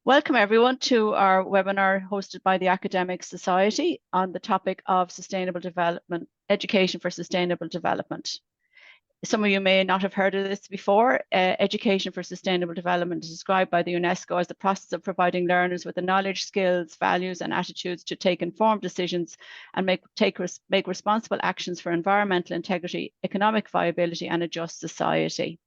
Welcome everyone to our webinar hosted by the Academic Society on the topic of sustainable development, education for sustainable development. Some of you may not have heard of this before. Education for sustainable development is described by the UNESCO as the process of providing learners with the knowledge, skills, values, and attitudes to take informed decisions and make responsible actions for environmental integrity, economic viability, and a just society.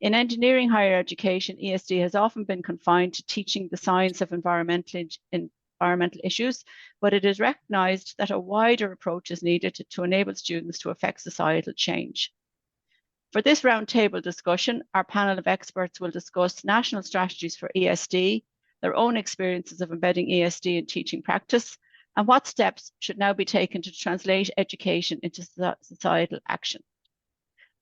In engineering higher education, ESD has often been confined to teaching the science of environmental issues, but it is recognised that a wider approach is needed to enable students to affect societal change. For this roundtable discussion, our panel of experts will discuss national strategies for ESD, their own experiences of embedding ESD in teaching practice, and what steps should now be taken to translate education into societal action.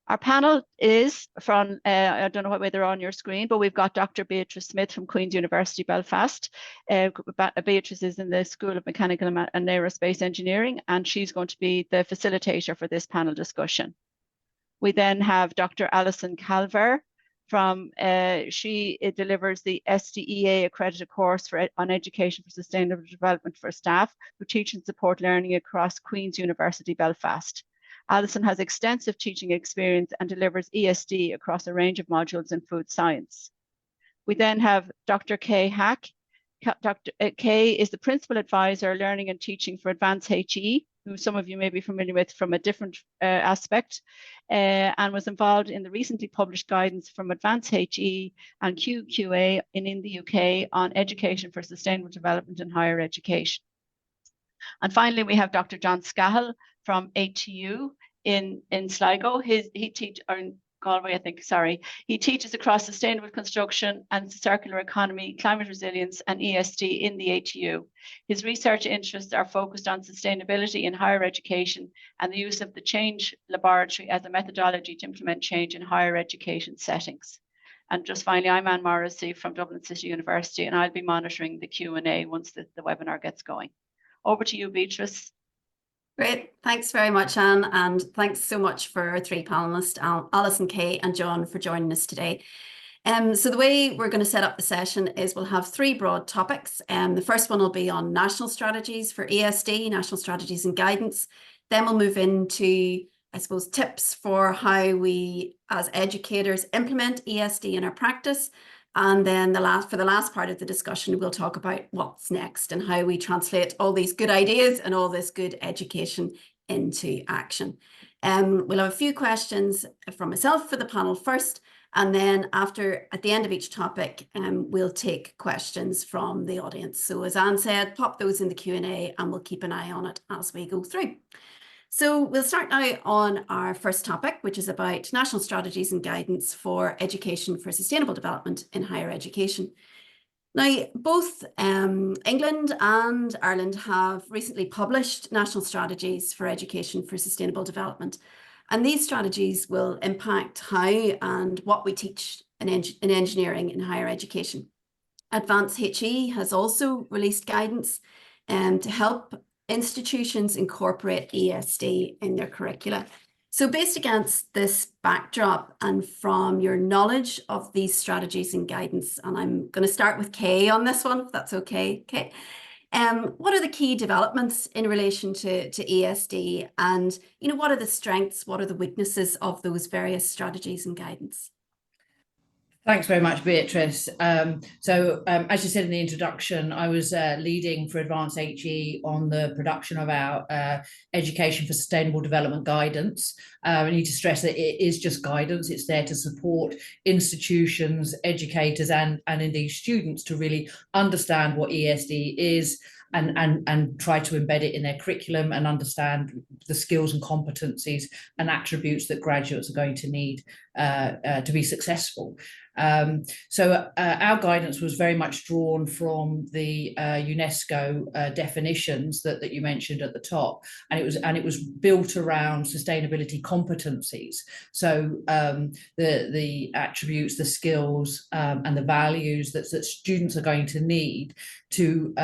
Our panel is from, I don't know what way they're on your screen, but we've got Dr. Beatrice Smith from Queen's University, Belfast. Beatrice is in the School of Mechanical and Aerospace Engineering, and she's going to be the facilitator for this panel discussion. We then have Dr. Alison Calvert from, she delivers the SDEA accredited course on education for sustainable development for staff who teach and support learning across Queen's University, Belfast. Alison has extensive teaching experience and delivers ESD across a range of modules in food science. We then have Dr. Kay Hack. Dr. Kay is the Principal Advisor Learning and Teaching for Advanced HE, who some of you may be familiar with from a different aspect, and was involved in the recently published guidance from Advanced HE and QQA in the UK on education for sustainable development in higher education. And finally, we have Dr. John Scahill from ATU in Sligo. He teaches across sustainable construction and circular economy, climate resilience, and ESD in the ATU. His research interests are focused on sustainability in higher education and the use of the Change Laboratory as a methodology to implement change in higher education settings. And just finally, I'm Anne Morrissey from Dublin City University, and I'll be monitoring the Q&A once the webinar gets going. Over to you, Beatrice. Great, thanks very much, Anne, and thanks so much for our three panelists, Alison, Kay, and John, for joining us today. So the way we're going to set up the session is we'll have three broad topics. The first one will be on national strategies for ESD, national strategies and guidance. Then we'll move into, I suppose, tips for how we, as educators, implement ESD in our practice. And then for the last part of the discussion, we'll talk about what's next and how we translate all these good ideas and all this good education into action. We'll have a few questions from myself for the panel first, and then at the end of each topic, we'll take questions from the audience. So as Anne said, pop those in the Q&A and we'll keep an eye on it as we go through. So we'll start now on our first topic, which is about national strategies and guidance for education for sustainable development in higher education. Now, both England and Ireland have recently published national strategies for education for sustainable development. And these strategies will impact how and what we teach in engineering in higher education. Advanced HE has also released guidance to help institutions incorporate ESD in their curricula. So based against this backdrop and from your knowledge of these strategies and guidance, and I'm going to start with Kay on this one, if that's okay, Kay. What are the key developments in relation to ESD, and what are the strengths, what are the weaknesses of those various strategies and guidance? Thanks very much, Beatrice. As you said in the introduction, I was leading for Advanced HE on the production of our Education for Sustainable Development guidance. I need to stress that it is just guidance. It's there to support institutions, educators, and indeed students to really understand what ESD is and try to embed it in their curriculum and understand the skills and competencies and attributes that graduates are going to need to be successful. Our guidance was very much drawn from the UNESCO definitions that you mentioned at the top, and it was built around sustainability competencies. So the attributes, the skills, and the values that students are going to need to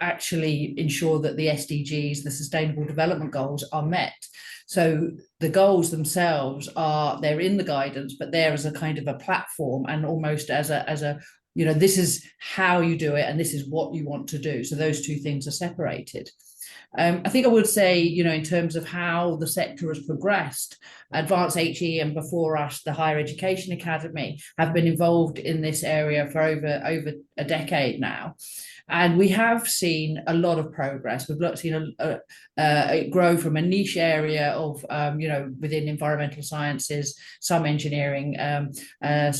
actually ensure that the SDGs, the Sustainable Development Goals, are met. So the goals themselves they're in the guidance, but they're as a kind of a platform and almost as a you know, this is how you do it and this is what you want to do. So those two things are separated. I think I would say, you know, in terms of how the sector has progressed, Advanced HE and before us, the Higher Education Academy, have been involved in this area for over a decade now. And we have seen a lot of progress. We've seen it grow from a niche area of, you know, within environmental sciences, some engineering,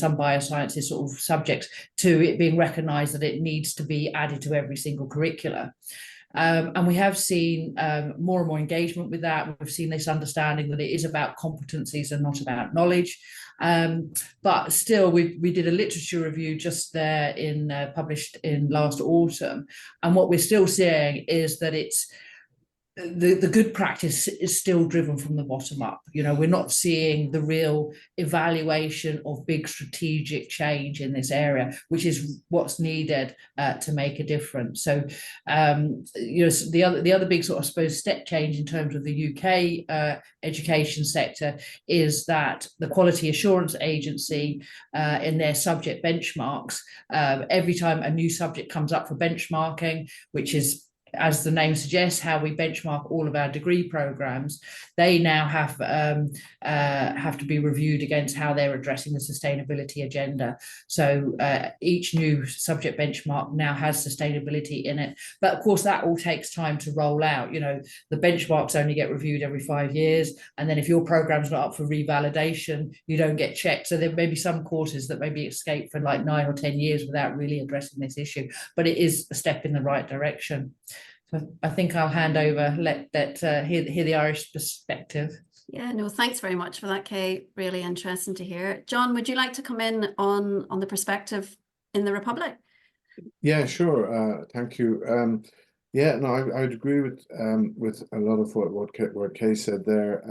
some biosciences sort of subjects, to it being recognised that it needs to be added to every single curricula. And we have seen more and more engagement with that. We've seen this understanding that it is about competencies and not about knowledge. But still, we did a literature review just there published in last autumn. And what we're still seeing is that it's the good practice is still driven from the bottom up. You know, we're not seeing the real evaluation of big strategic change in this area, which is what's needed to make a difference. So, you know, the other big sort of, I suppose, step change in terms of the UK education sector is that the Quality Assurance Agency, in their subject benchmarks, every time a new subject comes up for benchmarking, which is, as the name suggests, how we benchmark all of our degree programs, they now have to be reviewed against how they're addressing the sustainability agenda. So each new subject benchmark now has sustainability in it. But of course, that all takes time to roll out. You know, the benchmarks only get reviewed every 5 years. And then if your program's not up for revalidation, you don't get checked. So there may be some courses that maybe escape for like 9 or 10 years without really addressing this issue. But it is a step in the right direction. So I think I'll hand over, hear the Irish perspective. Yeah, no, thanks very much for that, Kay. Really interesting to hear. John, would you like to come in on the perspective in the Republic? Yeah, sure. Thank you. Yeah, no, I would agree with a lot of what Kay said there.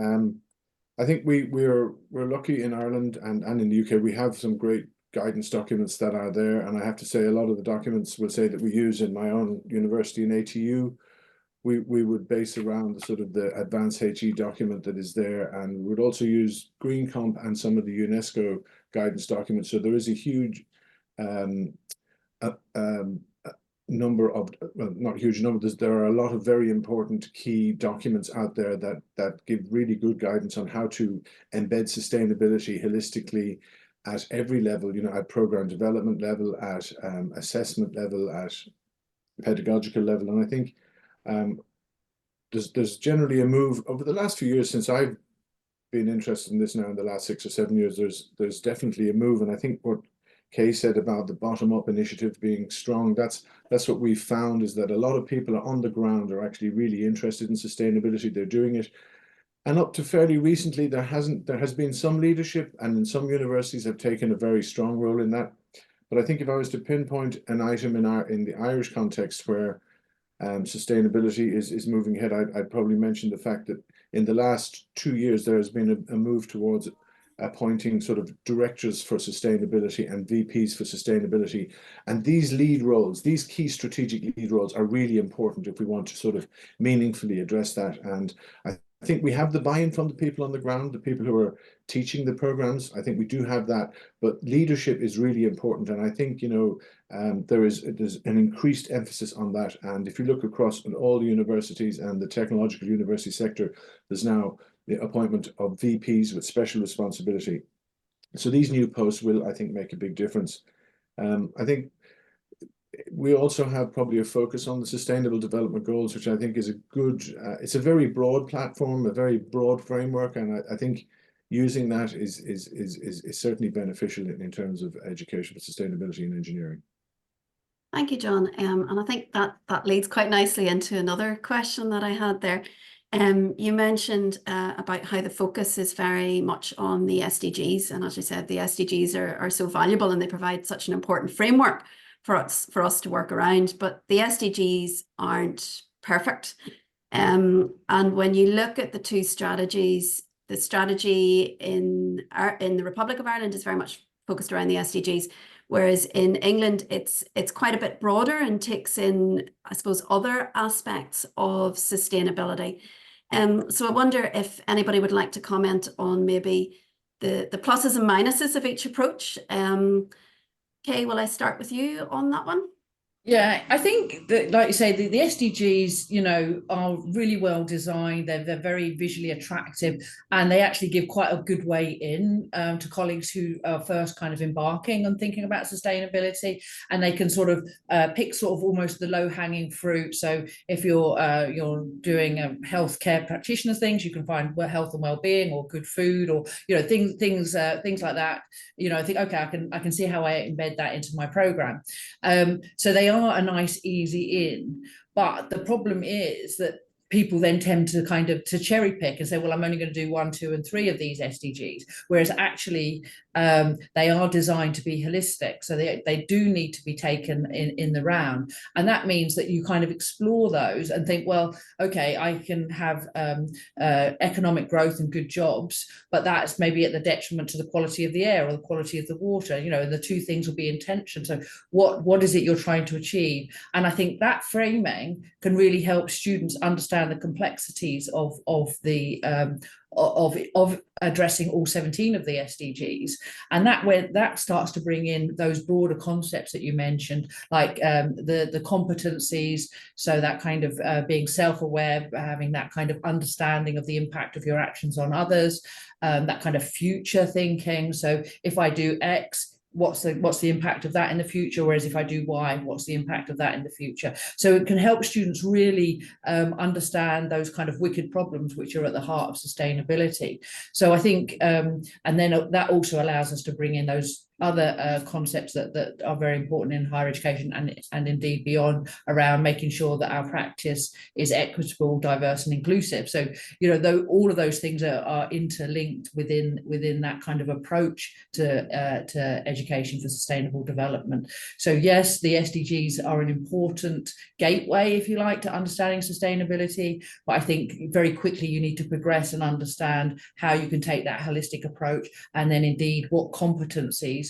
I think we're lucky in Ireland and in the UK. We have some great guidance documents that are there, and I have to say a lot of the documents will say that we use in my own university in ATU, we would base around the sort of the Advanced HE document that is there, and we would also use Green Comp and some of the UNESCO guidance documents. So there is a huge number of, well, not a huge number, there are a lot of very important key documents out there that give really good guidance on how to embed sustainability holistically at every level, you know, at program development level, at assessment level, at pedagogical level. And I think there's generally a move over the last few years since I've been interested in this now in the last 6 or 7 years. There's definitely a move, and I think what Kay said about the bottom-up initiative being strong, that's what we've found, is that a lot of people on the ground are actually really interested in sustainability. They're doing it. And up to fairly recently, there has been some leadership, and in some universities have taken a very strong role in that. But I think if I was to pinpoint an item in the Irish context where sustainability is moving ahead, I'd probably mention the fact that in the last 2 years there has been a move towards appointing sort of directors for sustainability and VPs for sustainability. And these lead roles, these key strategic lead roles, are really important if we want to sort of meaningfully address that. And I think we have the buy-in from the people on the ground, the people who are teaching the programs. I think we do have that, but leadership is really important. And I think, you know, there's an increased emphasis on that. And if you look across all the universities and the technological university sector, there's now the appointment of VPs with special responsibility. So these new posts will, I think, make a big difference. I think we also have probably a focus on the Sustainable Development Goals, which I think is a good, it's a very broad platform, a very broad framework, and I think using that is certainly beneficial in terms of education for sustainability and engineering. Thank you, John. And I think that leads quite nicely into another question that I had there. You mentioned about how the focus is very much on the SDGs, and as you said, the SDGs are so valuable and they provide such an important framework for us to work around, but the SDGs aren't perfect. And when you look at the two strategies, the strategy in the Republic of Ireland is very much focused around the SDGs, whereas in England it's quite a bit broader and takes in, I suppose, other aspects of sustainability. So I wonder if anybody would like to comment on maybe the pluses and minuses of each approach. Kay, will I start with you on that one? Yeah, I think that, like you say, the SDGs, you know, are really well designed. They're very visually attractive, and they actually give quite a good way in to colleagues who are first kind of embarking on thinking about sustainability, and they can sort of pick sort of almost the low-hanging fruit. So if you're doing healthcare practitioners things, you can find health and well-being or good food, or you know things like that. You know, I think, okay, I can see how I embed that into my program. So they are a nice easy in, but the problem is that people then tend to kind of to cherry pick and say, well, I'm only going to do 1, 2, and 3 of these SDGs, whereas actually they are designed to be holistic, so they do need to be taken in the round, and that means that you kind of explore those and think, well, okay, I can have economic growth and good jobs, but that's maybe at the detriment to the quality of the air or the quality of the water, you know, and the two things will be in tension. So what is it you're trying to achieve? And I think that framing can really help students understand the complexities of addressing all 17 of the SDGs, and that starts to bring in those broader concepts that you mentioned, like the competencies. So that kind of being self-aware, having that kind of understanding of the impact of your actions on others, that kind of future thinking. So if I do X, what's the impact of that in the future, whereas if I do Y, what's the impact of that in the future? So it can help students really understand those kind of wicked problems which are at the heart of sustainability. So I think and then that also allows us to bring in those other concepts that are very important in higher education and indeed beyond, around making sure that our practice is equitable, diverse, and inclusive. So, you know, though all of those things are interlinked within that kind of approach to education for sustainable development. So yes, the SDGs are an important gateway, if you like, to understanding sustainability, but I think very quickly you need to progress and understand how you can take that holistic approach, and then indeed what competencies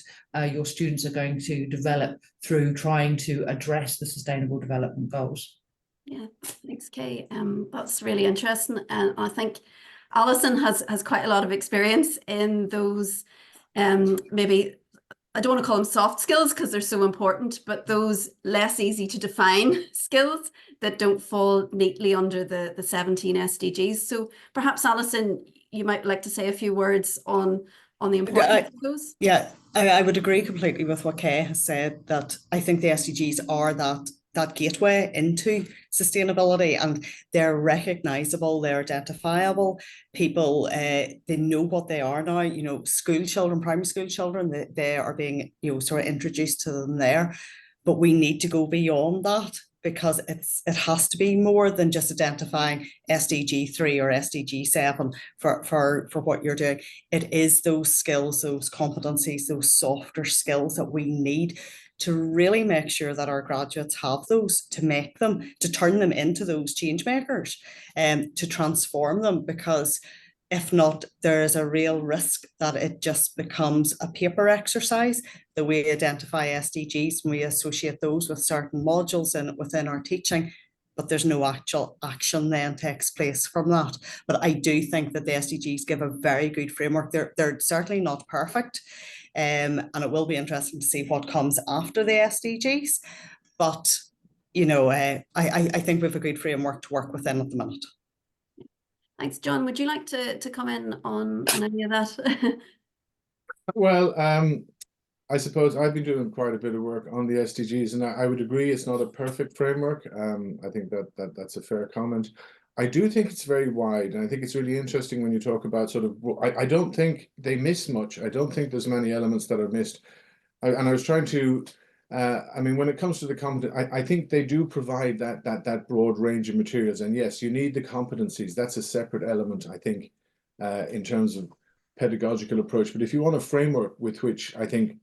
your students are going to develop through trying to address the sustainable development goals. Yeah, thanks, Kay. That's really interesting, and I think Alison has quite a lot of experience in those maybe, I don't want to call them soft skills because they're so important, but those less easy to define skills that don't fall neatly under the 17 SDGs. So perhaps, Alison, you might like to say a few words on the importance of those. Yeah, I would agree completely with what Kay has said, that I think the SDGs are that gateway into sustainability, and they're recognizable, they're identifiable. People they know what they are now. You know, school children, primary school children, they are being, you know, sort of introduced to them there, but we need to go beyond that, because it has to be more than just identifying SDG 3 or SDG 7 for what you're doing. It is those skills, those competencies, those softer skills that we need to really make sure that our graduates have those, to make them, to turn them into those change makers, and to transform them, because if not, there is a real risk that it just becomes a paper exercise. The way we identify SDGs, and we associate those with certain modules within our teaching, but there's no actual action then takes place from that. But I do think that the SDGs give a very good framework. They're certainly not perfect, and it will be interesting to see what comes after the SDGs. But you know, I think we have a good framework to work within at the minute. Thanks, John. Would you like to comment on any of that? Well, I suppose I've been doing quite a bit of work on the SDGs, and I would agree it's not a perfect framework. I think that's a fair comment. I do think it's very wide, and I think it's really interesting when you talk about sort of, I don't think they miss much. I don't think there's many elements that are missed. And I was trying to, I mean, when it comes to the competence, I think they do provide that broad range of materials. And yes, you need the competencies. That's a separate element, I think, in terms of pedagogical approach. But if you want a framework with which I think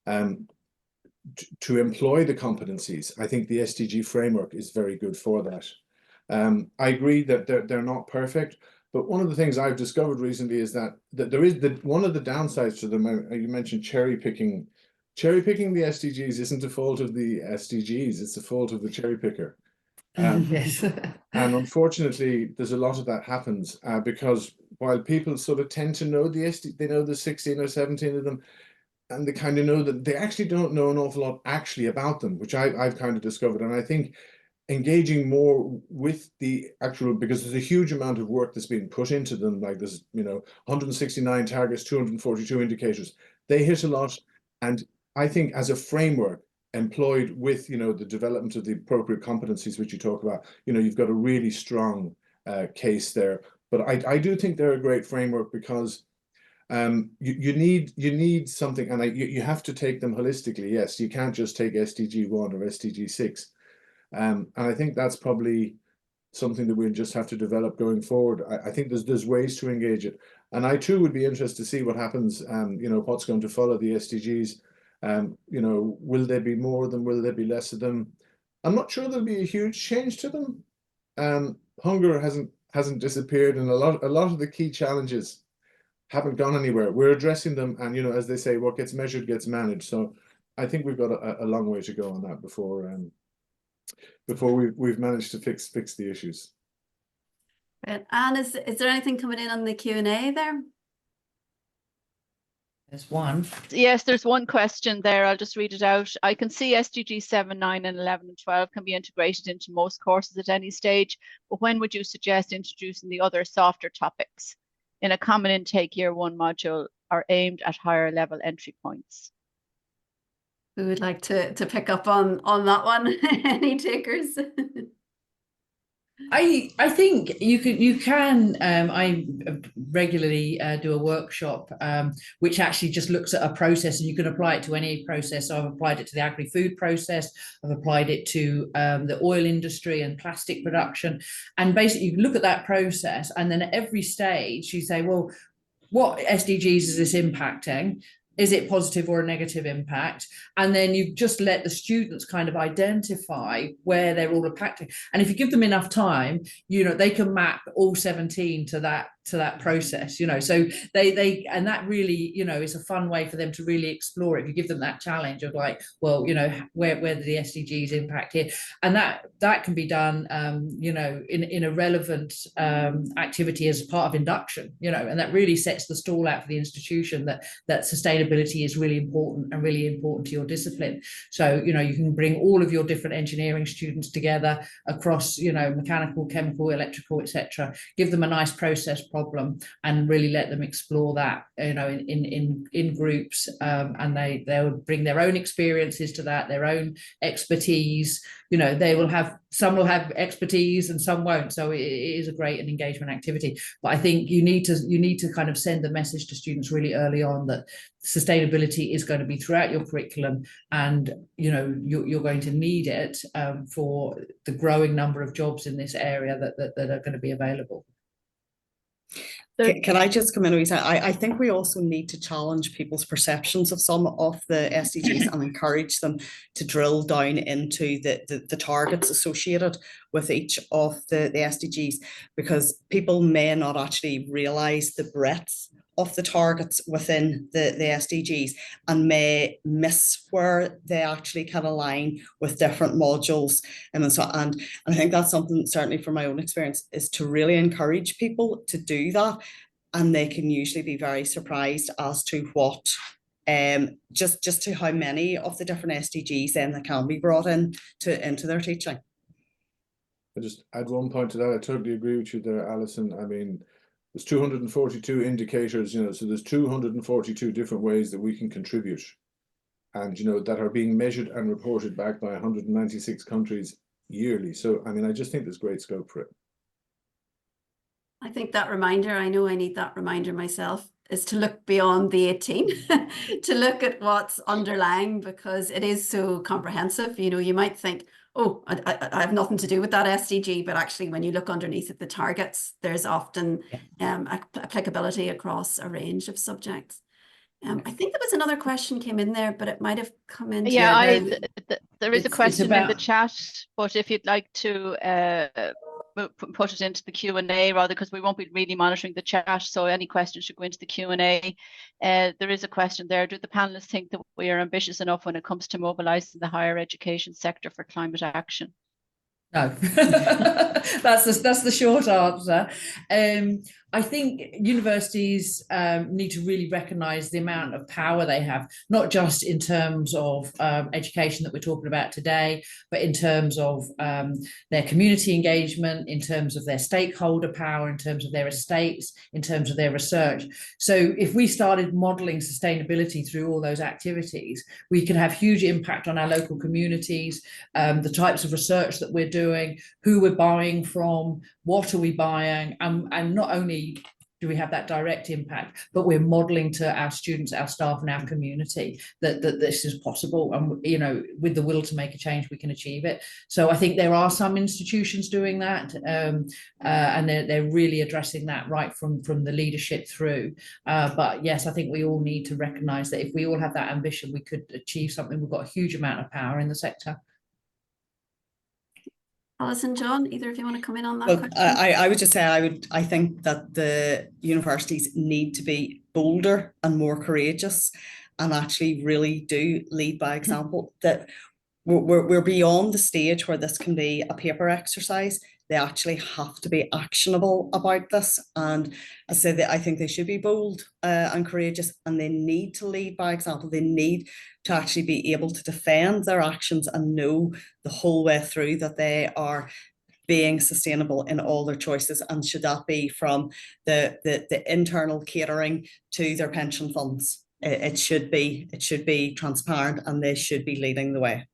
to employ the competencies, I think the SDG framework is very good for that. I agree that they're not perfect, but one of the things I've discovered recently is that there is one of the downsides to them. You mentioned cherry picking. Cherry picking the SDGs isn't a fault of the SDGs; it's a fault of the cherry picker. Yes. And unfortunately, there's a lot of that happens because while people sort of tend to know the SDGs, they know the 16 or 17 of them. and they kind of know that they actually don't know an awful lot actually about them, which I've kind of discovered. And I think engaging more with the actual, because there's a huge amount of work that's being put into them, like there's, 169 targets, 242 indicators. They hit a lot. And I think as a framework employed with, the development of the appropriate competencies, which you talk about, you've got a really strong case there. But I do think they're a great framework because you need something, and you have to take them holistically. Yes, you can't just take SDG 1 or SDG 6. And I think that's probably something that we'll just have to develop going forward. I think there's ways to engage it. And I too would be interested to see what happens, what's going to follow the SDGs. Will there be more of them? Will there be less of them? I'm not sure there'll be a huge change to them. Hunger hasn't disappeared, and a lot of the key challenges haven't gone anywhere. We're addressing them, and as they say, what gets measured gets managed. So I think we've got a long way to go on that before we've managed to fix the issues. Right. Anne, is there anything coming in on the Q&A there? There's one. Yes, there's one question there. I'll just read it out. I can see SDG 7, 9, and 11 and 12 can be integrated into most courses at any stage, but when would you suggest introducing the other softer topics in a common intake year 1 module are aimed at higher level entry points? Who would like to pick up on that one? Any takers? I think you can. I regularly do a workshop which actually just looks at a process, and you can apply it to any process. So I've applied it to the agri-food process. I've applied it to the oil industry and plastic production. And basically, you look at that process, and then at every stage, you say, well, what SDGs is this impacting? Is it positive or a negative impact? And then you just let the students kind of identify where they're all impacting. And if you give them enough time, they can map all 17 to that process, so they and that really, is a fun way for them to really explore it. If you give them that challenge of like, well, where do the SDGs impact here? And that can be done, in a relevant activity as part of induction, and that really sets the stall out for the institution that sustainability is really important to your discipline. So, you can bring all of your different engineering students together across, mechanical, chemical, electrical, etc. Give them a nice process problem and really let them explore that, in groups, and they'll bring their own experiences to that, their own expertise. Some will have expertise and some won't. So it is a great and engagement activity. But I think you need to kind of send the message to students really early on that sustainability is going to be throughout your curriculum, and you're going to need it for the growing number of jobs in this area that are going to be available. Can I just come in and say, I think we also need to challenge people's perceptions of some of the SDGs and encourage them to drill down into the targets associated with each of the SDGs, because people may not actually realise the breadth of the targets within the SDGs and may miss where they actually can align with different modules. And I think that's something, certainly from my own experience, is to really encourage people to do that. And they can usually be very surprised as to what, just to how many of the different SDGs then that can be brought into their teaching. I just add one point to that. I totally agree with you there, Alison. I mean, there's 242 indicators, so there's 242 different ways that we can contribute, and that are being measured and reported back by 196 countries yearly. So I mean, I just think there's great scope for it. I think that reminder, I know I need that reminder myself, is to look beyond the 18, to look at what's underlying, because it is so comprehensive. You might think, oh, I have nothing to do with that SDG, but actually when you look underneath at the targets, there's often applicability across a range of subjects. I think there was another question came in there, but it might have come in. Yeah, there is a question in the chat, but if you'd like to put it into the Q&A rather, because we won't be really monitoring the chat, so any questions should go into the Q&A. There is a question there. Do the panelists think that we are ambitious enough when it comes to mobilising the higher education sector for climate action? No, that's the short answer. I think universities need to really recognise the amount of power they have, not just in terms of education that we're talking about today, but in terms of their community engagement, in terms of their stakeholder power, in terms of their estates, in terms of their research. So if we started modelling sustainability through all those activities, we can have huge impact on our local communities, the types of research that we're doing, who we're buying from, what are we buying, and not only do we have that direct impact, but we're modelling to our students, our staff, and our community that this is possible, and you know, with the will to make a change, we can achieve it. So I think there are some institutions doing that, and they're really addressing that right from the leadership through. But yes, I think we all need to recognise that if we all have that ambition, we could achieve something. We've got a huge amount of power in the sector. Alison, John, either of you want to come in on that Look, question? I would just say I think that the universities need to be bolder and more courageous, and actually really do lead by example. That we're beyond the stage where this can be a paper exercise. They actually have to be actionable about this, and I say that I think they should be bold and courageous, and they need to lead by example. They need to actually be able to defend their actions and know the whole way through that they are being sustainable in all their choices. And should that be from the internal catering to their pension funds, it should be transparent, and they should be leading the way.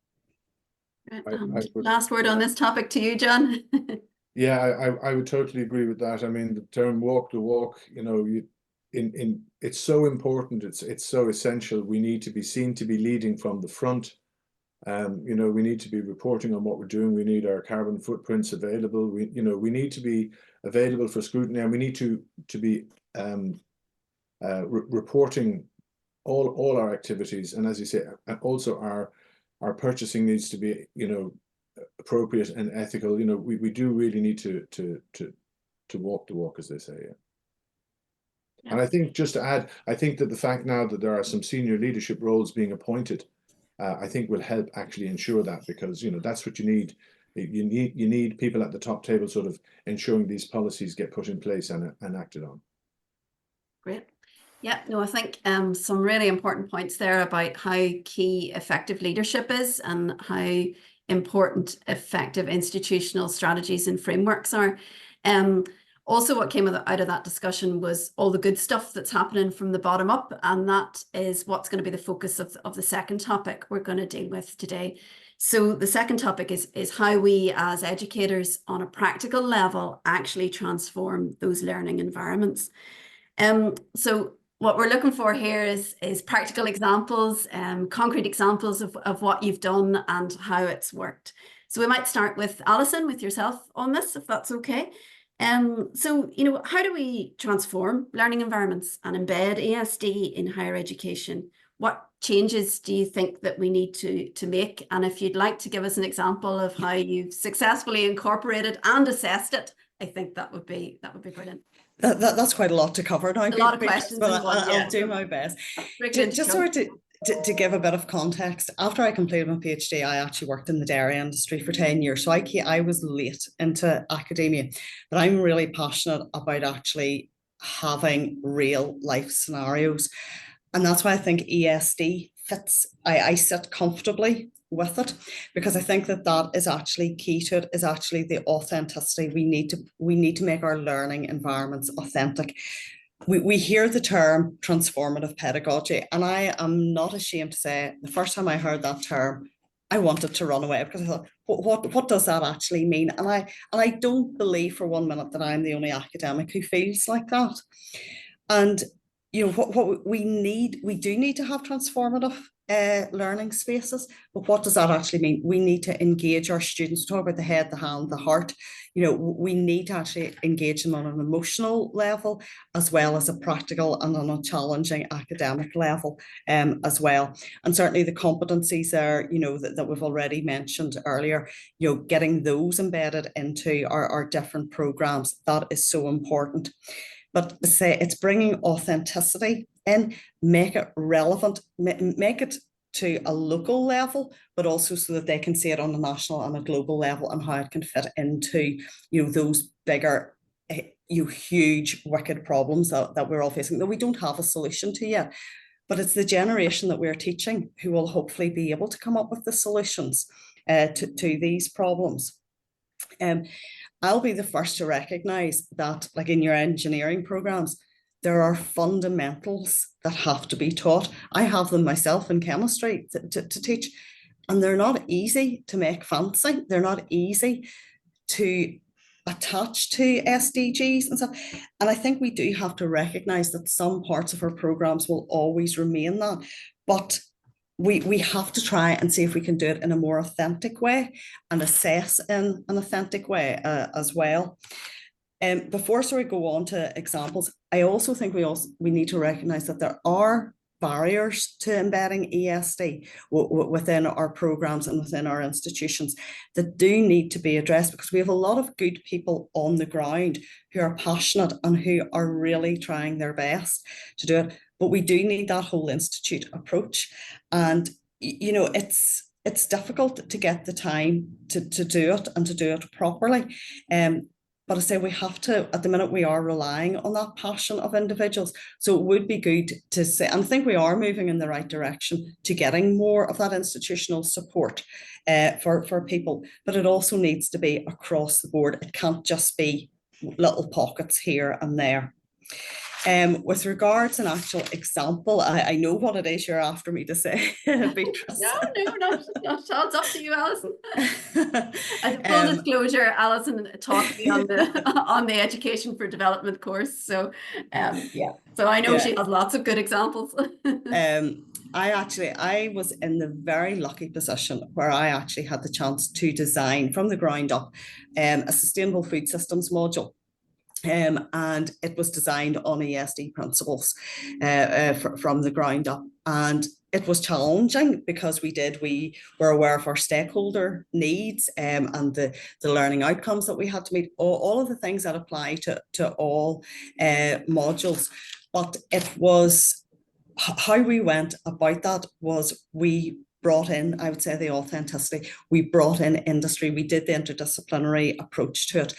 Last word on this topic to you, John. Yeah, I would totally agree with that. I mean, the term walk the walk, you know, it's so important. It's so essential. We need to be seen to be leading from the front. You know, we need to be reporting on what we're doing. We need our carbon footprints available. We need to be available for scrutiny, and we need to be reporting all our activities. And as you say, also our purchasing needs to be, you know, appropriate and ethical. You know, we do really need to walk the walk, as they say. Yeah. Yeah. And I think, just to add, I think that the fact now that there are some senior leadership roles being appointed, I think will help actually ensure that, because, you know, that's what you need. You need people at the top table sort of ensuring these policies get put in place and acted on. Great. Yeah, no, I think some really important points there about how key effective leadership is, and how important effective institutional strategies and frameworks are. Also, what came out of that discussion was all the good stuff that's happening from the bottom up, and that is what's going to be the focus of the second topic we're going to deal with today. So the second topic is how we as educators on a practical level actually transform those learning environments. So what we're looking for here is practical examples, concrete examples of what you've done and how it's worked. So we might start with Alison, with yourself on this, if that's okay. So, you know, how do we transform learning environments and embed ESD in higher education? What changes do you think that we need to make? And if you'd like to give us an example of how you've successfully incorporated and assessed it, I think that would be brilliant. That's quite a lot to cover now. A lot of questions, but I'll I'll do my best. Just sort of to give a bit of context, after I completed my PhD, I actually worked in the dairy industry for 10 years. So I was late into academia, but I'm really passionate about actually having real life scenarios. And that's why I think ESD fits. I sit comfortably with it, because I think that is actually key to it, is actually the authenticity. We need to make our learning environments authentic. We hear the term transformative pedagogy, and I am not ashamed to say the first time I heard that term, I wanted to run away, because I thought, what does that actually mean? And I don't believe for 1 minute that I'm the only academic who feels like that. And you know, what we do need to have transformative learning spaces, but what does that actually mean? We need to engage our students. We talk about the head, the hand, the heart. You know, we need to actually engage them on an emotional level, as well as a practical and on a challenging academic level as well. And certainly the competencies there, you know, that we've already mentioned earlier, you know, getting those embedded into our different programs, that is so important. But say it's bringing authenticity in, make it relevant, make it to a local level, but also so that they can see it on a national and a global level, and how it can fit into, you know, those bigger huge, wicked problems that we're all facing that we don't have a solution to yet. But it's the generation that we're teaching who will hopefully be able to come up with the solutions to these problems. I'll be the first to recognise that, like in your engineering programmes, there are fundamentals that have to be taught. I have them myself in chemistry to teach, and they're not easy to make fancy. They're not easy to attach to SDGs and stuff. And I think we do have to recognise that some parts of our programmes will always remain that. But we have to try and see if we can do it in a more authentic way and assess in an authentic way as well. Before we go on to examples, I also think we need to recognise that there are barriers to embedding ESD within our programmes and within our institutions that do need to be addressed, because we have a lot of good people on the ground who are passionate and who are really trying their best to do it. But we do need that whole institute approach. And, you know, it's difficult to get the time to do it and to do it properly. But I say we have to, at the minute, we are relying on that passion of individuals. So it would be good to say, and I think we are moving in the right direction to getting more of that institutional support for people. But it also needs to be across the board. It can't just be little pockets here and there. With regards to an actual example, I know what it is you're after me to say, Beatrice. No, not at all. It's up to you, Alison. As full disclosure, Alison taught me on the Education for Development course. So yeah, so I know she has lots of good examples. I was in the very lucky position where I actually had the chance to design from the ground up a sustainable food systems module. And it was designed on ESD principles from the ground up. And it was challenging because we were aware of our stakeholder needs and the learning outcomes that we had to meet, all of the things that apply to all modules. But it was how we went about that was we brought in, I would say, the authenticity. We brought in industry. We did the interdisciplinary approach to it.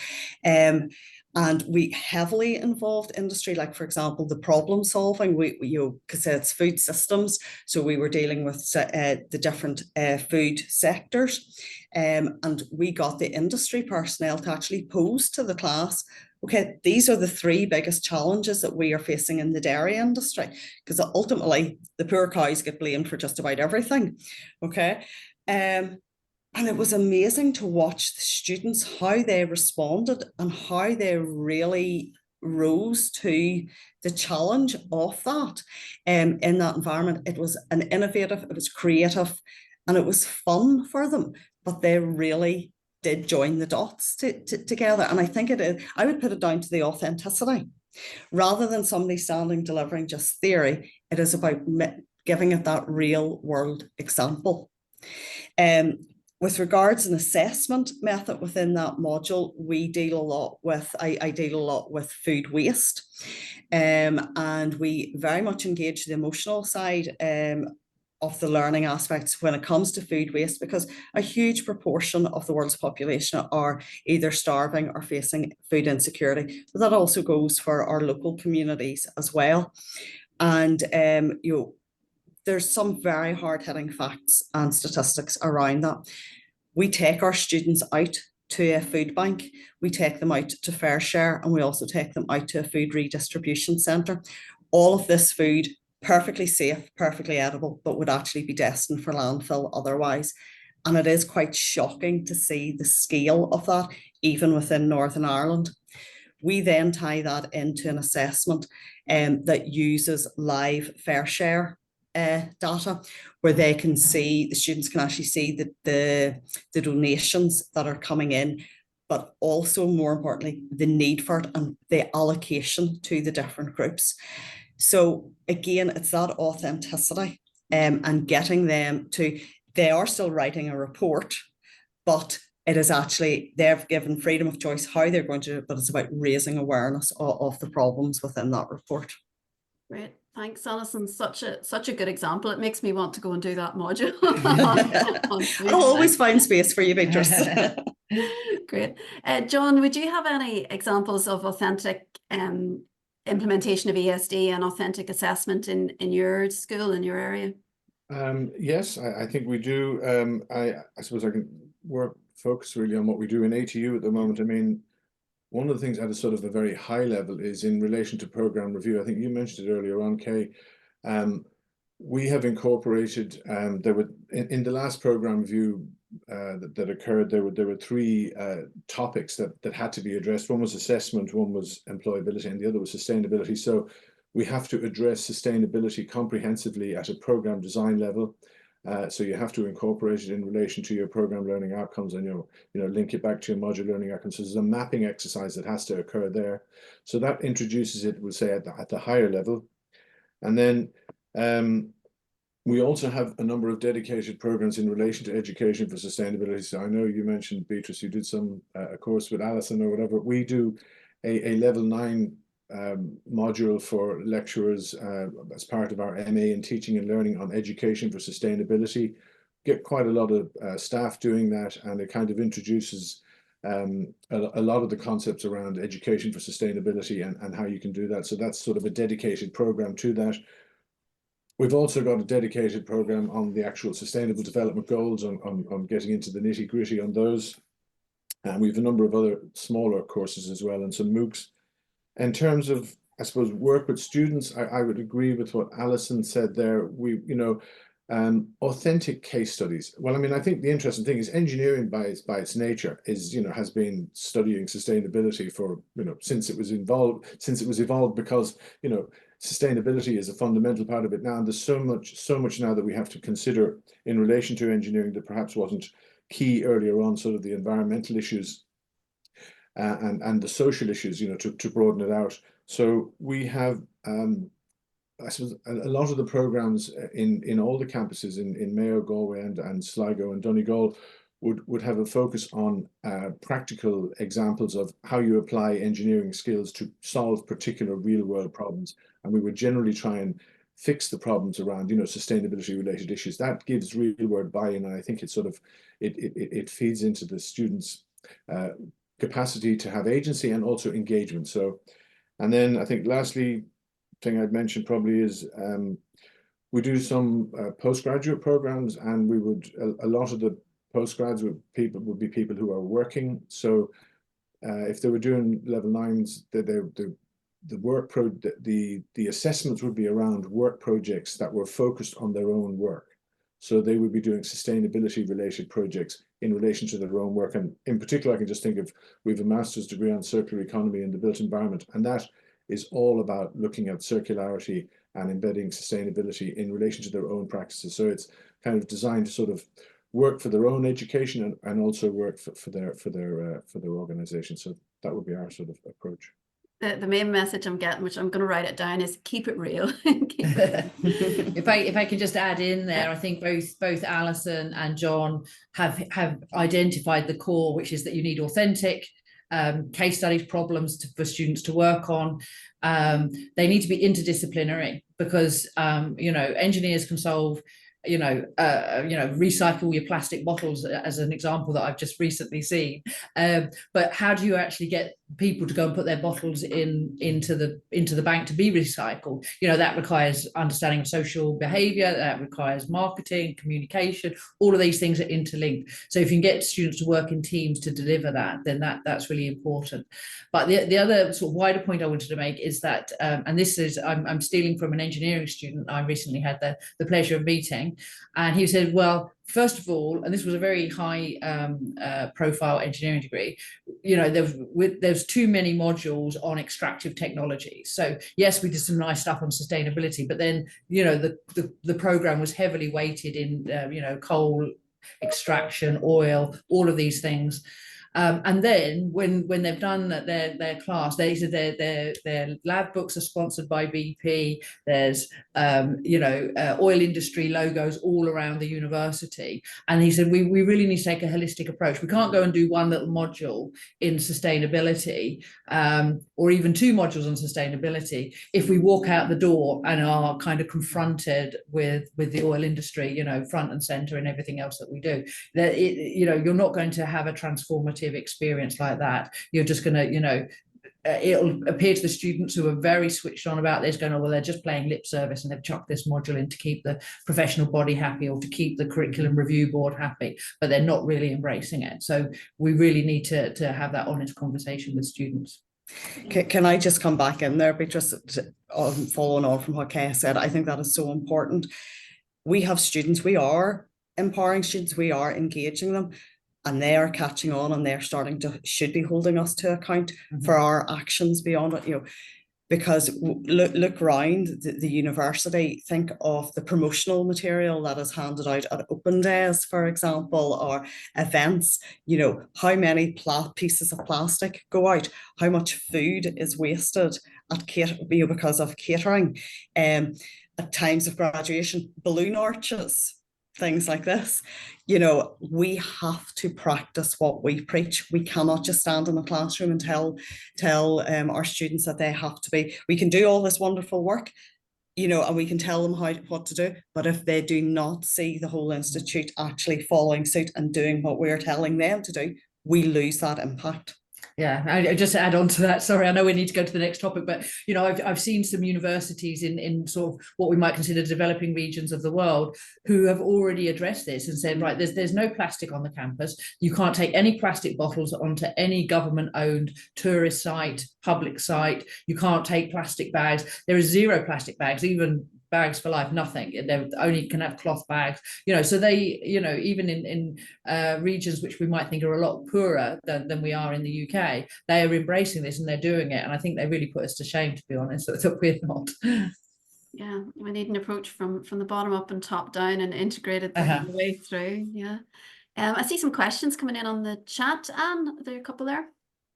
And we heavily involved industry, like, for example, the problem solving, because it's food systems. So we were dealing with the different food sectors. And we got the industry personnel to actually pose to the class, okay, these are the 3 biggest challenges that we are facing in the dairy industry, because ultimately the poor cows get blamed for just about everything, okay? And it was amazing to watch the students, how they responded and how they really rose to the challenge of that in that environment. It was an innovative, it was creative, and it was fun for them, but they really did join the dots together. And I think it is, I would put it down to the authenticity. Rather than somebody standing delivering just theory, it is about giving it that real world example. With regards to an assessment method within that module, we deal a lot with, I deal a lot with food waste, and we very much engage the emotional side of the learning aspects when it comes to food waste, because a huge proportion of the world's population are either starving or facing food insecurity. But that also goes for our local communities as well. And you know, there's some very hard-hitting facts and statistics around that. We take our students out to a food bank, we take them out to Fair Share, and we also take them out to a food redistribution centre. All of this food, perfectly safe, perfectly edible, but would actually be destined for landfill otherwise. And it is quite shocking to see the scale of that, even within Northern Ireland. We then tie that into an assessment that uses live Fair Share data, where they can see, the students can actually see the donations that are coming in, but also more importantly, the need for it and the allocation to the different groups. So again, it's that authenticity and getting them to, they are still writing a report, but it is actually, they've given freedom of choice how they're going to do it, but it's about raising awareness of the problems within that report. Great. Thanks, Alison. Such a good example. It makes me want to go and do that module. I'll always find space for you, Beatrice. Great. John, would you have any examples of authentic implementation of ESD and authentic assessment in your school, in your area? Yes, I think we do. I suppose I can focus really on what we do in ATU at the moment. I mean, one of the things at a sort of a very high level is in relation to program review. I think you mentioned it earlier on, Kay. We have incorporated, there were in the last program review that occurred, there were three topics that had to be addressed. One was assessment, one was employability, and the other was sustainability. So we have to address sustainability comprehensively at a program design level. So you have to incorporate it in relation to your program learning outcomes, and link it back to your module learning outcomes. So there's a mapping exercise that has to occur there. So that introduces it, we'll say, at the higher level. And then we also have a number of dedicated programs in relation to education for sustainability. So I know you mentioned, Beatrice, you did a course with Alison or whatever. We do a level 9 module for lecturers as part of our MA in Teaching and Learning on education for sustainability. Get quite a lot of staff doing that, and it kind of introduces a lot of the concepts around education for sustainability and how you can do that. So that's sort of a dedicated program to that. We've also got a dedicated program on the actual sustainable development goals, on getting into the nitty-gritty on those. And we have a number of other smaller courses as well, and some MOOCs. In terms of, I suppose, work with students, I would agree with what Alison said there. Authentic case studies. Well, I mean, I think the interesting thing is engineering by its nature has been studying sustainability for, since it was evolved because, sustainability is a fundamental part of it now. And there's so much now that we have to consider in relation to engineering that perhaps wasn't key earlier on, sort of the environmental issues and the social issues, to broaden it out. So we have, I suppose, a lot of the programs in all the campuses in Mayo, Galway, and Sligo and Donegal would have a focus on practical examples of how you apply engineering skills to solve particular real-world problems. And we would generally try and fix the problems around, sustainability-related issues. That gives real-world buy-in, and I think it sort of it feeds into the students' capacity to have agency and also engagement. So, and then I think lastly, thing I'd mention probably is we do some postgraduate programs, and we would a lot of the postgraduate people would be people who are working. So if they were doing level 9s, the assessments would be around work projects that were focused on their own work. So they would be doing sustainability related projects in relation to their own work. And in particular, I can just think of, we have a master's degree on circular economy in the built environment, and that is all about looking at circularity and embedding sustainability in relation to their own practices. So it's kind of designed to sort of work for their own education and also work for their organization. So that would be our sort of approach. The main message I'm getting, which I'm going to write it down, is keep it real. If I can just add in there, I think both Alison and John have identified the core, which is that you need authentic case studies, problems for students to work on. They need to be interdisciplinary because engineers can solve recycle your plastic bottles as an example that I've just recently seen. But how do you actually get people to go and put their bottles into the bank to be recycled? That requires understanding of social behavior, that requires marketing, communication. All of these things are interlinked. So if you can get students to work in teams to deliver that, then that's really important. But the other sort of wider point I wanted to make is that, and this is, I'm stealing from an engineering student I recently had the pleasure of meeting, and he said, well, first of all, and this was a very high profile engineering degree, there's too many modules on extractive technology. So yes, we did some nice stuff on sustainability, but then the program was heavily weighted in coal extraction, oil, all of these things. And then when they've done their class, their lab books are sponsored by BP. There's oil industry logos all around the university. And he said, we really need to take a holistic approach. We can't go and do one little module in sustainability, or even 2 modules on sustainability, if we walk out the door and are kind of confronted with the oil industry, front and center and everything else that we do. That you're not going to have a transformative formative experience like that, you're just going to, you know, it'll appear to the students who are very switched on about this going, oh, well, they're just playing lip service and they've chucked this module in to keep the professional body happy or to keep the curriculum review board happy, but they're not really embracing it. So we really need to have that honest conversation with students. Can I just come back in there, Beatrice, following on from what Kay said? I think that is so important. We have students, we are empowering students, we are engaging them, and they are catching on, and they're starting to, should be holding us to account for our actions beyond it, you know, because look around the university, think of the promotional material that is handed out at open days, for example, or events. You know, how many pieces of plastic go out, how much food is wasted at because of catering, at times of graduation, balloon arches, things like this. You know, we have to practice what we preach. We cannot just stand in the classroom and tell our students that they have to be. We can do all this wonderful work, you know, and we can tell them what to do. But if they do not see the whole institute actually following suit and doing what we're telling them to do, we lose that impact. Yeah, I just add on to that. Sorry, I know we need to go to the next topic, but you know, I've seen some universities in sort of what we might consider developing regions of the world who have already addressed this and said, right, there's no plastic on the campus. You can't take any plastic bottles onto any government-owned tourist site, public site. You can't take plastic bags. There is zero plastic bags, even bags for life, nothing. They only can have cloth bags, you know. So they, you know, even in regions which we might think are a lot poorer than we are in the UK, they are embracing this and they're doing it. And I think they really put us to shame, to be honest, that we're not. Yeah, we need an approach from the bottom up and top down and integrated the way through. Yeah. I see some questions coming in on the chat. Anne, are there a couple there?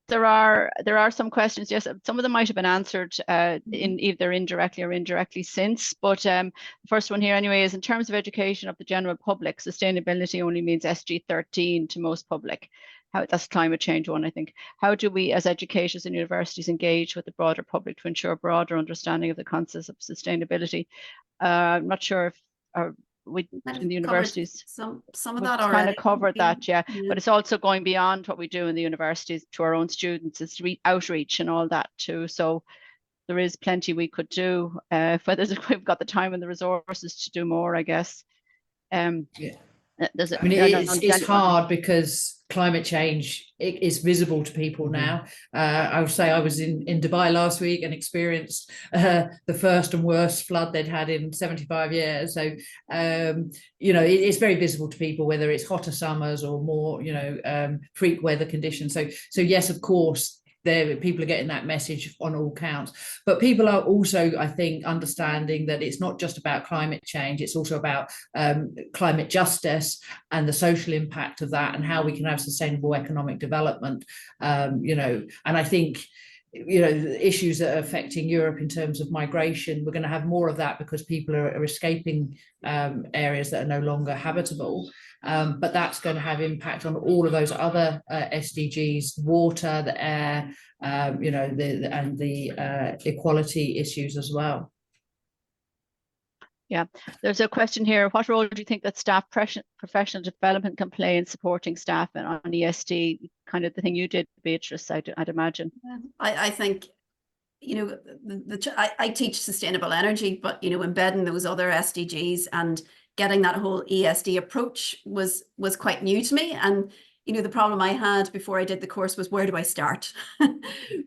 There are some questions. Yes, some of them might have been answered in either indirectly since. But the first one here anyway is, in terms of education of the general public, sustainability only means SG13 to most public. That's climate change one, I think. How do we as educators and universities engage with the broader public to ensure broader understanding of the concepts of sustainability? I'm not sure if we in the universities some of that already kind of covered that, yeah. But it's also going beyond what we do in the universities to our own students. It's outreach and all that too. So there is plenty we could do, whether we've got the time and the resources to do more, I guess. It's hard because climate change is visible to people now. I would say I was in Dubai last week and experienced the first and worst flood they'd had in 75 years. So, you know, it's very visible to people, whether it's hotter summers or more, you know, freak weather conditions. So yes, of course, people are getting that message on all counts, but people are also, I think, understanding that it's not just about climate change, it's also about climate justice and the social impact of that and how we can have sustainable economic development, you know. And I think, you know, the issues that are affecting Europe in terms of migration, we're going to have more of that because people are escaping areas that are no longer habitable. But that's going to have impact on all of those other SDGs, water, the air, you know, the equality issues as well. Yeah, there's a question here. What role do you think that staff professional development can play in supporting staff and on ESD? Kind of the thing you did, Beatrice, I'd imagine. I think, you know, I teach sustainable energy, but, you know, embedding those other SDGs and getting that whole ESD approach was quite new to me. And, you know, the problem I had before I did the course was, where do I start?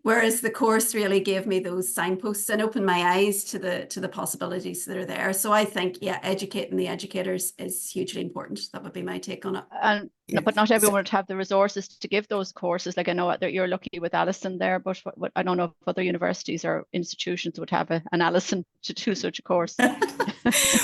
Whereas the course really gave me those signposts and opened my eyes to the possibilities that are there. So I think, yeah, educating the educators is hugely important. That would be my take on it. And but not everyone would have the resources to give those courses. Like, I know that you're lucky with Alison there, but I don't know if other universities or institutions would have an Alison to do such a course.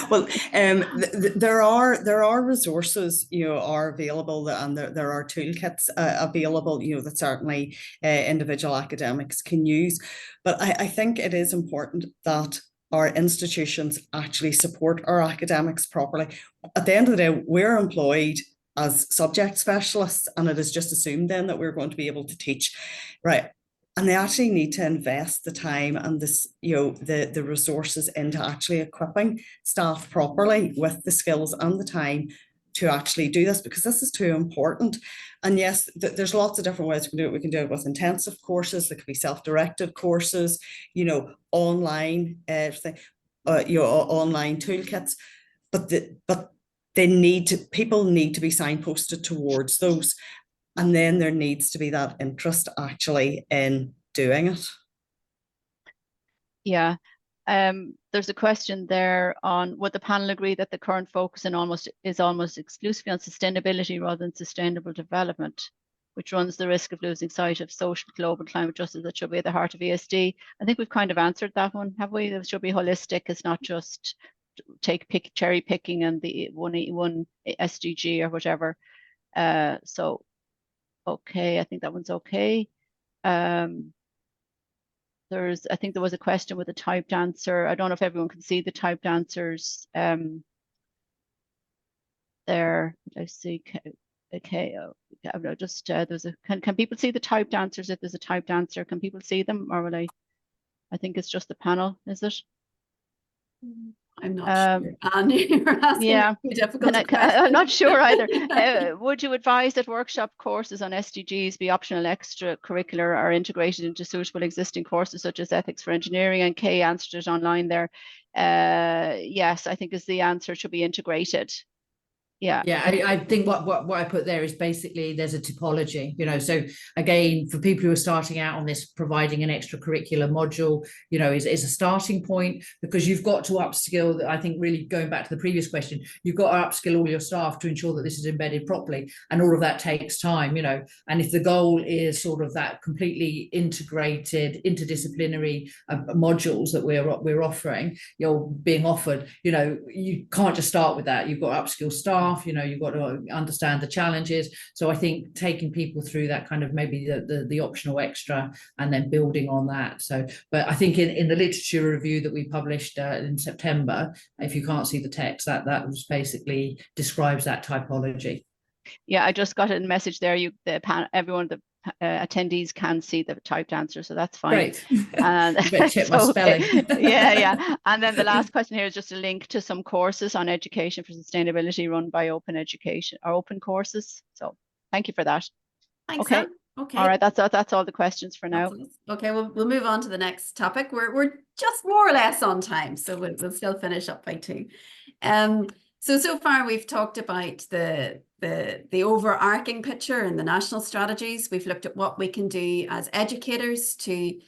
Well, there are resources, you know, are available, and there are toolkits available, you know, that certainly individual academics can use. But I think it is important that our institutions actually support our academics properly. At the end of the day, we're employed as subject specialists, and it is just assumed then that we're going to be able to teach, right? And they actually need to invest the time and this, you know, the resources into actually equipping staff properly with the skills and the time to actually do this, because this is too important. And yes, there's lots of different ways we can do it. We can do it with intensive courses. There could be self-directed courses, you know, online online toolkits, but people need to be signposted towards those, and then there needs to be that interest actually in doing it. Yeah. There's a question there on, would the panel agree that the current focus is almost exclusively on sustainability rather than sustainable development, which runs the risk of losing sight of social, global climate justice that should be at the heart of ESD? I think we've kind of answered that one, have we? It should be holistic. It's not just cherry picking and the one SDG or whatever. So, okay, I think that one's okay. I think there was a question with a typed answer. I don't know if everyone can see the typed answers there. I see. Okay. Just there's a. Can people see the typed answers? If there's a typed answer, can people see them, or will I? I think it's just the panel. Is it? I'm not sure. Anne, you're asking yeah. a difficult question. I'm not sure either. Would you advise that workshop courses on SDGs be optional, extracurricular, or integrated into suitable existing courses such as ethics for engineering? And Kay answered it online there. Yes, I think is the answer, should be integrated. Yeah. Yeah, I think what I put there is basically there's a typology, you know. So again, for people who are starting out on this, providing an extracurricular module, you know, is a starting point, because you've got to upskill. I think really going back to the previous question, you've got to upskill all your staff to ensure that this is embedded properly, and all of that takes time, you know. And if the goal is sort of that completely integrated, interdisciplinary modules that we're offering, you're being offered, you know, you can't just start with that. You've got to upskill staff. You know, you've got to understand the challenges. So I think taking people through that kind of maybe the optional extra, and then building on that. So, but I think in the literature review that we published in September, if you can't see the text, that was basically describes that typology. Yeah, I just got a message there. Everyone, the attendees can see the typed answer, so that's fine. Great. And check my spelling. yeah. And then the last question here is just a link to some courses on education for sustainability run by Open Education, or Open Courses. So thank you for that. Thanks, okay. Anne. Okay. All right. That's all the questions for now. Okay, we'll move on to the next topic. We're just more or less on time, so we'll still finish up by 2. So far we've talked about the overarching picture and the national strategies. We've looked at what we can do as educators to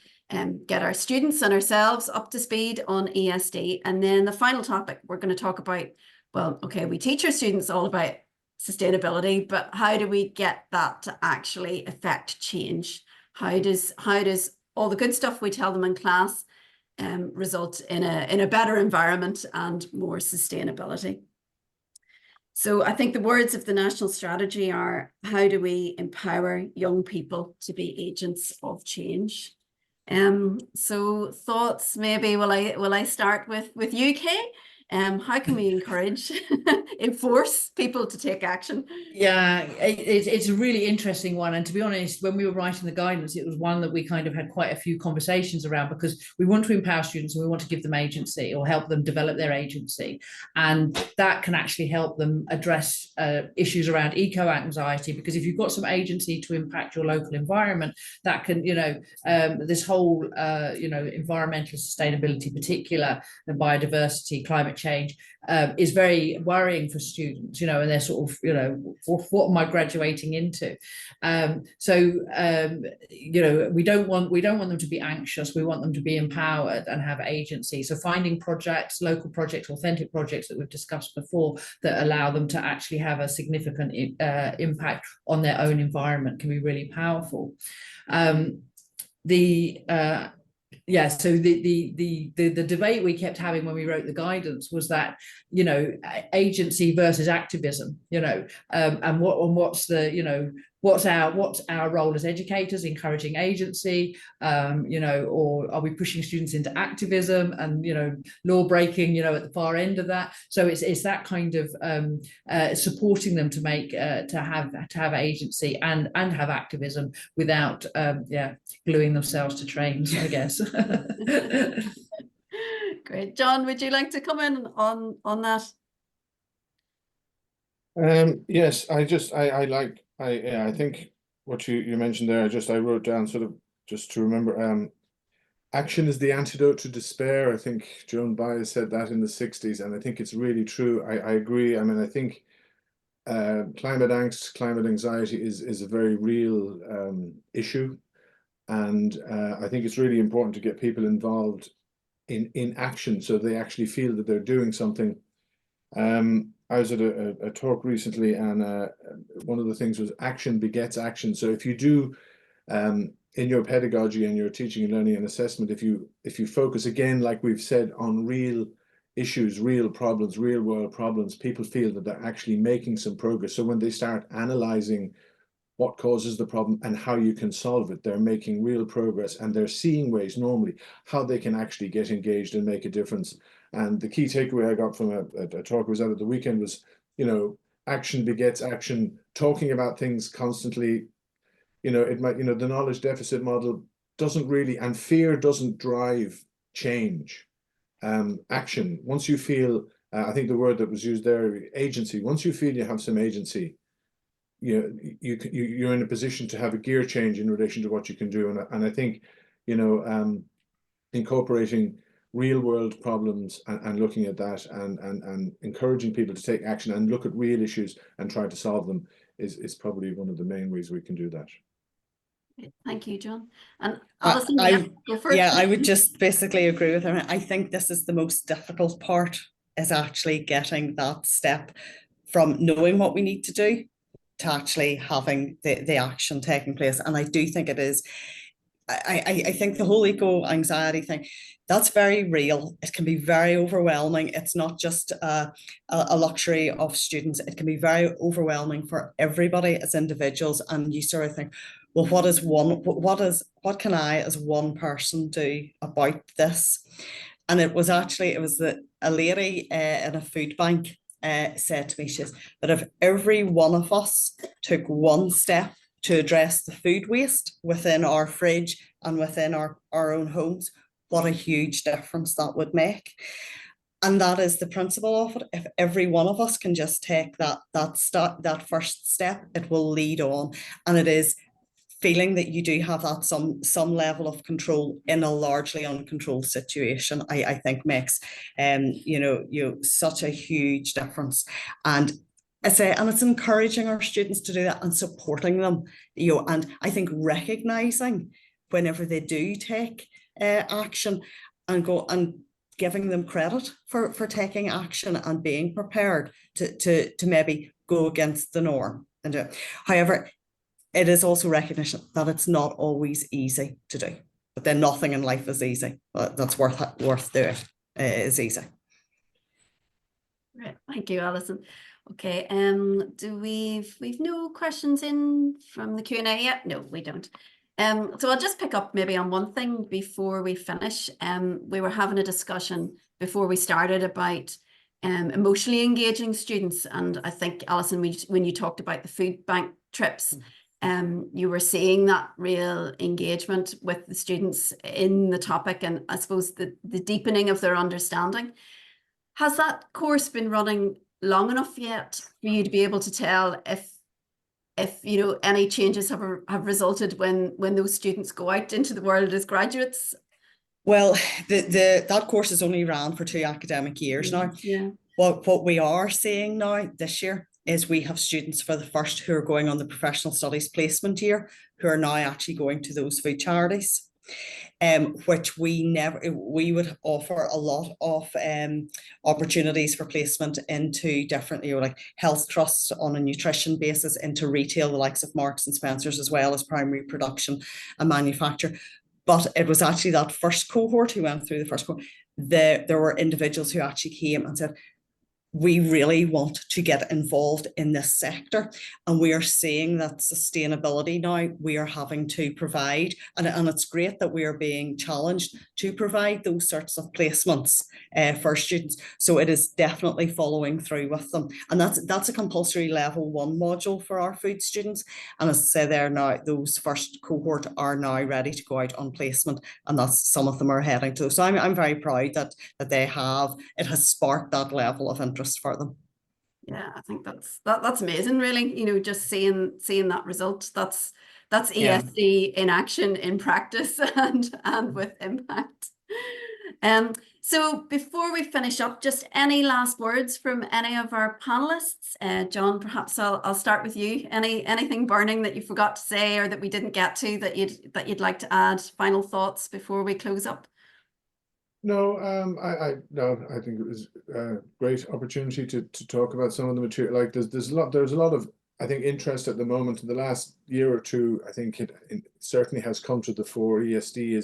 get our students and ourselves up to speed on ESD. And then the final topic we're going to talk about, well, okay, we teach our students all about sustainability, but how do we get that to actually affect change? How does all the good stuff we tell them in class result in a better environment and more sustainability? So I think the words of the national strategy are, how do we empower young people to be agents of change? So thoughts, maybe will I start with you, Kay? How can we enforce people to take action? Yeah, it's a really interesting one. And to be honest, when we were writing the guidance, it was one that we kind of had quite a few conversations around, because we want to empower students and we want to give them agency, or help them develop their agency. And that can actually help them address issues around eco-anxiety, because if you've got some agency to impact your local environment, that can, you know, this whole, you know, environmental sustainability, particular the biodiversity, climate change, is very worrying for students, you know, and they're sort of, you know, what am I graduating into? You know, we don't want them to be anxious. We want them to be empowered and have agency. So finding projects, local projects, authentic projects that we've discussed before, that allow them to actually have a significant impact on their own environment can be really powerful. Yeah, so the debate we kept having when we wrote the guidance was that, you know, agency versus activism, you know, and what's the, you know, what's our role as educators, encouraging agency, you know, or are we pushing students into activism and, you know, law breaking, you know, at the far end of that? So it's that kind of supporting them to make to have agency and have activism without gluing themselves to trains, I guess. Great. John, would you like to come in on that? Yes, I think what you mentioned there, I wrote down sort of just to remember, action is the antidote to despair. I think Joan Baez said that in the 60s, and I think it's really true. I agree. I mean, I think climate angst, climate anxiety is a very real issue. And I think it's really important to get people involved in action so they actually feel that they're doing something. I was at a talk recently, and one of the things was action begets action. So if you do in your pedagogy and your teaching and learning and assessment, if you focus again, like we've said, on real issues, real problems, real world problems, people feel that they're actually making some progress. So when they start analyzing what causes the problem and how you can solve it, they're making real progress, and they're seeing ways normally how they can actually get engaged and make a difference. And the key takeaway I got from a talk was out at the weekend was, action begets action, talking about things constantly. It might, the knowledge deficit model doesn't really, and fear doesn't drive change. Action, once you feel, I think the word that was used there, agency, once you feel you have some agency, you're in a position to have a gear change in relation to what you can do. And I think, incorporating real world problems and looking at that and encouraging people to take action and look at real issues and try to solve them is probably one of the main ways we can do that. Thank you, John. And Alison, go first. Yeah, I would just basically agree with her. I think this is the most difficult part, is actually getting that step from knowing what we need to do to actually having the action taking place. And I do think it is, I think the whole eco-anxiety thing, that's very real. It can be very overwhelming. It's not just a luxury of students. It can be very overwhelming for everybody as individuals. And you sort of think, well, what can I as one person do about this? And it was a lady in a food bank said to me, she says, that if every one of us took one step to address the food waste within our fridge and within our own homes, what a huge difference that would make. And that is the principle of it. If every one of us can just take that first step, it will lead on. And it is feeling that you do have that some level of control in a largely uncontrolled situation, I think makes such a huge difference. And it's encouraging our students to do that and supporting them, and I think recognizing whenever they do take action and giving them credit for taking action and being prepared to maybe go against the norm and do it. However, it is also recognition that it's not always easy to do, but then nothing in life is easy. That's worth doing is easy. Right, thank you, Alison. Okay, do we've no questions in from the Q&A yet? No, we don't. So I'll just pick up maybe on one thing before we finish. We were having a discussion before we started about emotionally engaging students, and I think, Alison, when you talked about the food bank trips, you were seeing that real engagement with the students in the topic, and I suppose the deepening of their understanding. Has that course been running long enough yet for you to be able to tell if any changes have resulted when those students go out into the world as graduates? Well, that course is only ran for 2 academic years now. Yeah. What we are seeing now this year is we have students for the first who are going on the professional studies placement year who are now actually going to those food charities, which we would offer a lot of opportunities for placement into different, like health trusts on a nutrition basis, into retail, the likes of Marks and Spencer's, as well as primary production and manufacture. But it was actually that first cohort who went through the first cohort, there were individuals who actually came and said, we really want to get involved in this sector, and we are seeing that sustainability now we are having to provide, and it's great that we are being challenged to provide those sorts of placements for students. So it is definitely following through with them, and that's a compulsory level 1 module for our food students. And as I say, they're now, those first cohort are now ready to go out on placement, and that's, some of them are heading to. So I'm very proud that it has sparked that level of interest for them. Yeah, I think that's amazing, really. You know, just seeing that result. That's Yeah. ESD in action, in practice, and with impact. So before we finish up, just any last words from any of our panelists? John, perhaps I'll start with you. Anything burning that you forgot to say or that we didn't get to that you'd like to add? Final thoughts before we close up? No, I think it was a great opportunity to talk about some of the material. Like there's a lot of, I think, interest at the moment. In the last year or two, I think it certainly has come to the fore. ESD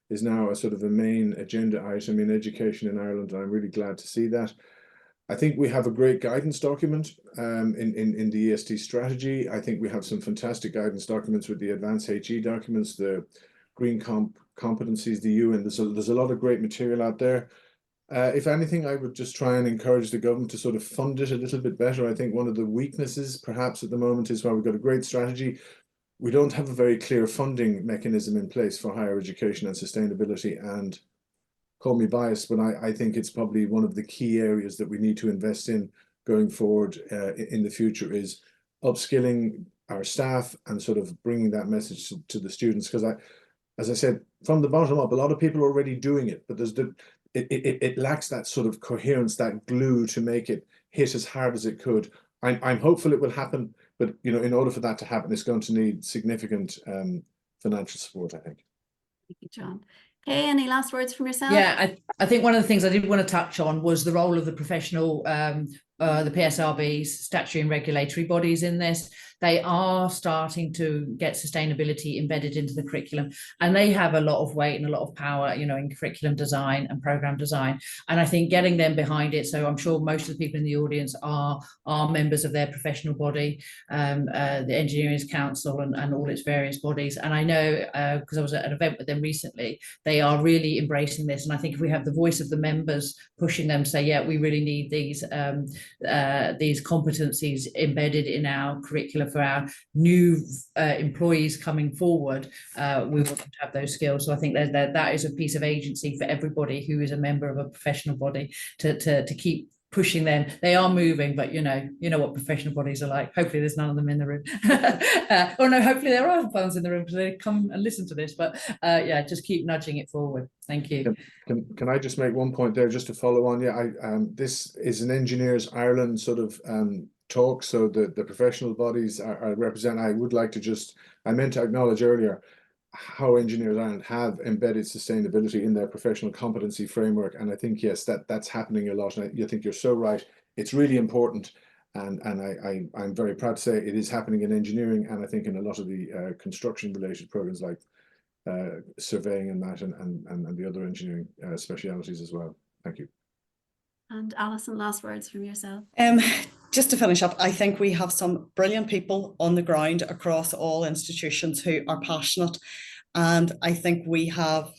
is now a sort of a main agenda item in education in Ireland, and I'm really glad to see that. I think we have a great guidance document in the ESD strategy. I think we have some fantastic guidance documents with the advanced HE documents, the green competencies, the UN. There's a lot of great material out there. If anything, I would just try and encourage the government to sort of fund it a little bit better. I think one of the weaknesses perhaps at the moment is while we've got a great strategy, we don't have a very clear funding mechanism in place for higher education and sustainability. And call me biased, but I think it's probably one of the key areas that we need to invest in going forward in the future is upskilling our staff and sort of bringing that message to the students. Because as I said, from the bottom up, a lot of people are already doing it, but it lacks that sort of coherence, that glue to make it hit as hard as it could. I'm hopeful it will happen, but you know, in order for that to happen, it's going to need significant financial support, I think. Thank you, John. Okay, any last words from yourself? Yeah, I think one of the things I did want to touch on was the role of the professional, the PSRBs, statutory and regulatory bodies in this. They are starting to get sustainability embedded into the curriculum, and they have a lot of weight and a lot of power, you know, in curriculum design and program design. And I think getting them behind it. So I'm sure most of the people in the audience are members of their professional body, the Engineering Council and all its various bodies. And I know because I was at an event with them recently, they are really embracing this. And I think if we have the voice of the members pushing them, say, yeah, we really need these competencies embedded in our curriculum for our new employees coming forward, we want to have those skills. So I think that is a piece of agency for everybody who is a member of a professional body to keep pushing them. They are moving, but you know what professional bodies are like. Hopefully there's none of them in the room. Or no, hopefully there are ones in the room because they come and listen to this. But yeah, just keep nudging it forward. Thank you. Can I just make one point there just to follow on? Yeah, this is an Engineers Ireland sort of talk, so the professional bodies are represented. I would like to I meant to acknowledge earlier how Engineers Ireland have embedded sustainability in their professional competency framework, and I think yes, that's happening a lot. And I think you're so right. It's really important, and I'm very proud to say it is happening in engineering, and I think in a lot of the construction related programs like surveying and that, and the other engineering specialities as well. Thank you. And Alison, last words from yourself. Just to finish up, I think we have some brilliant people on the ground across all institutions who are passionate. And I think we feel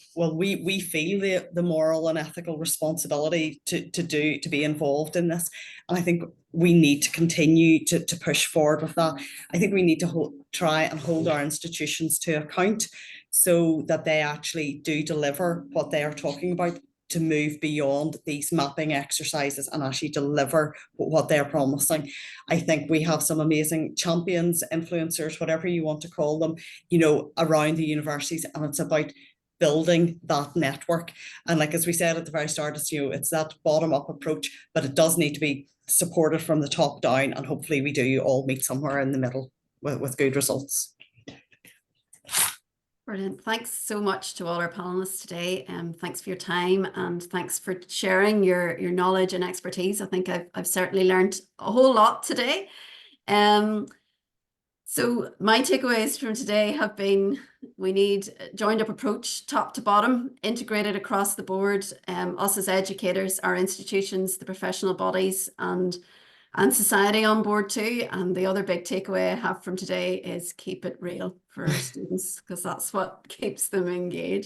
the moral and ethical responsibility to be involved in this. And I think we need to continue to push forward with that. I think we need to try and hold our institutions to account so that they actually do deliver what they are talking about, to move beyond these mapping exercises and actually deliver what they're promising. I think we have some amazing champions, influencers, whatever you want to call them, you know, around the universities, and it's about building that network. And like, as we said at the very start, it's that bottom-up approach, but it does need to be supported from the top down, and hopefully we do all meet somewhere in the middle with good results. Brilliant. Thanks so much to all our panelists today. Thanks for your time, and thanks for sharing your knowledge and expertise. I think I've certainly learned a whole lot today. So my takeaways from today have been, we need a joined up approach, top to bottom, integrated across the board, us as educators, our institutions, the professional bodies, and society on board too. And the other big takeaway I have from today is keep it real for our students, because that's what keeps them engaged.